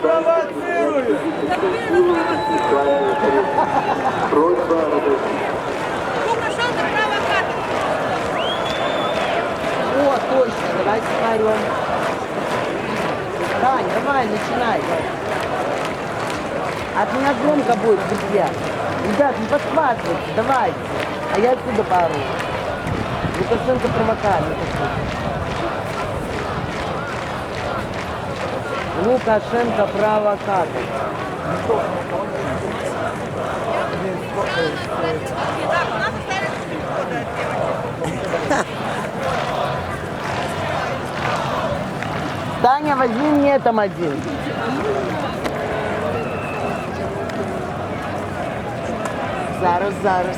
провоцирует. Просьба Лукашенко провокатор. О, точно, давайте смотрим. Тань, давай, начинай. От меня громко будет, друзья. Ребят, не подхватывайте, давайте. А я отсюда пару. Лукашенко провокатор. Лукашенко провокатор. Так, у нас остались 4 года, девочки. Таня, возьми мне там один. Зараз.